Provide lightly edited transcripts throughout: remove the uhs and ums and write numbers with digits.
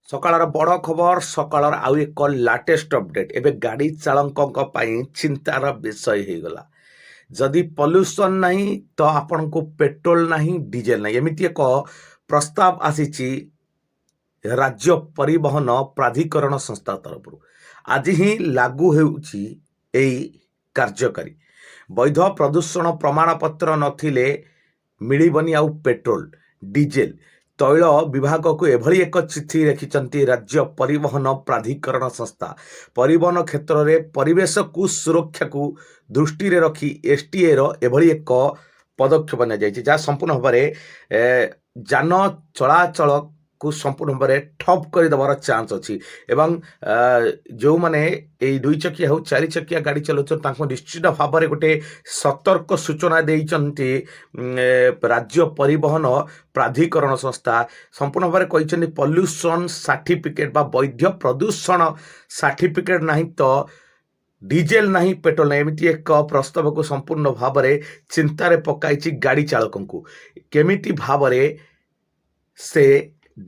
ସକାଳର ବଡ଼ ଖବର ସକାଳର ଆଉ ଏକ ଲାଟେଷ୍ଟ ଅପଡେଟ୍ ଏବେ ଗାଡ଼ି ଚାଳକଙ୍କ ପାଇଁ ଚିନ୍ତାର ବିଷୟ ହେଇଗଲା। ଯଦି ପଲ୍ୟୁସନ୍ ନାହିଁ ତ ଆପଣଙ୍କୁ ପେଟ୍ରୋଲ ନାହିଁ ଡିଜେଲ ନାହିଁ ଏମିତି ଏକ ପ୍ରସ୍ତାବ ଆସିଛି ରାଜ୍ୟ ପରିବହନ ପ୍ରାଧିକରଣ ସଂସ୍ଥା ତରଫରୁ। ଆଜି ହିଁ ଲାଗୁ ହେଉଛି ଏହି କାର୍ଯ୍ୟକାରୀ। ବୈଧ ପ୍ରଦୂଷଣ ପ୍ରମାଣପତ୍ର ନଥିଲେ ମିଳିବନି ଆଉ ପେଟ୍ରୋଲ ଡିଜେଲ। ତୈଳ ବିଭାଗକୁ ଏଭଳି ଏକ ଚିଠି ଲେଖିଛନ୍ତି ରାଜ୍ୟ ପରିବହନ ପ୍ରାଧିକରଣ ସଂସ୍ଥା। ପରିବହନ କ୍ଷେତ୍ରରେ ପରିବେଶକୁ ସୁରକ୍ଷାକୁ ଦୃଷ୍ଟିରେ ରଖି ଏସ୍ଟିଏର ଏଭଳି ଏକ ପଦକ୍ଷେପ ନିଆଯାଇଛି ଯାହା ସମ୍ପୂର୍ଣ୍ଣ ଭାବରେ ଯାନ ଚଳାଚଳକୁ ସମ୍ପୂର୍ଣ୍ଣ ଭାବରେ ଠପ୍ କରିଦେବାର ଚାନ୍ସ ଅଛି ଏବଂ ଯେଉଁମାନେ ଏଇ ଦୁଇ ଚକିଆ ହେଉ ଚାରି ଚକିଆ ଗାଡ଼ି ଚଲାଉଛନ୍ତି ତାଙ୍କୁ ନିଶ୍ଚିତ ଭାବରେ ଗୋଟେ ସତର୍କ ସୂଚନା ଦେଇଛନ୍ତି ରାଜ୍ୟ ପରିବହନ ପ୍ରାଧିକରଣ ସଂସ୍ଥା। ସମ୍ପୂର୍ଣ୍ଣ ଭାବରେ କହିଛନ୍ତି ପଲ୍ୟୁସନ୍ ସାର୍ଟିଫିକେଟ୍ ବା ବୈଧ ପ୍ରଦୂଷଣ ସାର୍ଟିଫିକେଟ୍ ନାହିଁ ତ ଡିଜେଲ ନାହିଁ ପେଟ୍ରୋଲ ନାହିଁ ଏମିତି ଏକ ପ୍ରସ୍ତାବକୁ ସମ୍ପୂର୍ଣ୍ଣ ଭାବରେ ଚିନ୍ତାରେ ପକାଇଛି ଗାଡ଼ି ଚାଳକଙ୍କୁ। କେମିତି ଭାବରେ ସେ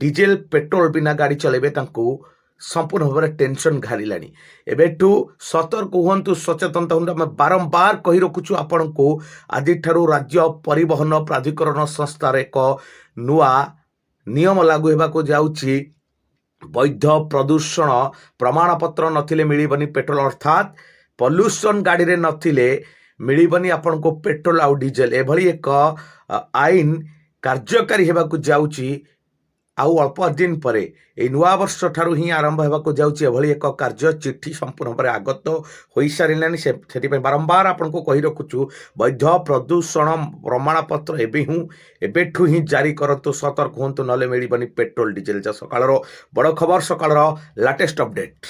ଡିଜେଲ ପେଟ୍ରୋଲ ବିନା ଗାଡ଼ି ଚଳାଇବେ ତାଙ୍କୁ ସମ୍ପୂର୍ଣ୍ଣ ଭାବରେ ଟେନସନ୍ ଘାରିଲାଣି। ଏବେଠୁ ସତର୍କ ହୁଅନ୍ତୁ, ସଚେତନତା ହୁଅନ୍ତୁ। ଆମେ ବାରମ୍ବାର କହି ରଖୁଛୁ ଆପଣଙ୍କୁ ଆଜିଠାରୁ ରାଜ୍ୟ ପରିବହନ ପ୍ରାଧିକରଣ ସଂସ୍ଥାର ଏକ ନୂଆ ନିୟମ ଲାଗୁ ହେବାକୁ ଯାଉଛି। ବୈଧ ପ୍ରଦୂଷଣ ପ୍ରମାଣପତ୍ର ନଥିଲେ ମିଳିବନି ପେଟ୍ରୋଲ, ଅର୍ଥାତ୍ ପଲ୍ୟୁସନ୍ ଗାଡ଼ିରେ ନଥିଲେ ମିଳିବନି ଆପଣଙ୍କୁ ପେଟ୍ରୋଲ ଆଉ ଡିଜେଲ। ଏଭଳି ଏକ ଆଇନ କାର୍ଯ୍ୟକାରୀ ହେବାକୁ ଯାଉଛି ଆଉ ଅଳ୍ପ ଦିନ ପରେ। ଏହି ନୂଆ ବର୍ଷ ଠାରୁ ହିଁ ଆରମ୍ଭ ହେବାକୁ ଯାଉଛି ଏଭଳି ଏକ କାର୍ଯ୍ୟ। ଚିଠି ସମ୍ପୂର୍ଣ୍ଣ ଭାବରେ ଆଗତ ହୋଇସାରିଲାଣି। ସେଥିପାଇଁ ବାରମ୍ବାର ଆପଣଙ୍କୁ କହି ରଖୁଛୁ ବୈଧ ପ୍ରଦୂଷଣ ପ୍ରମାଣପତ୍ର ଏବେଠୁ ହିଁ ଜାରି କରନ୍ତୁ, ସତର୍କ ହୁଅନ୍ତୁ, ନହେଲେ ମିଳିବନି ପେଟ୍ରୋଲ ଡିଜେଲ। ଯା ସକାଳର ବଡ଼ ଖବର, ସକାଳର ଲାଟେଷ୍ଟ ଅପଡେଟ୍।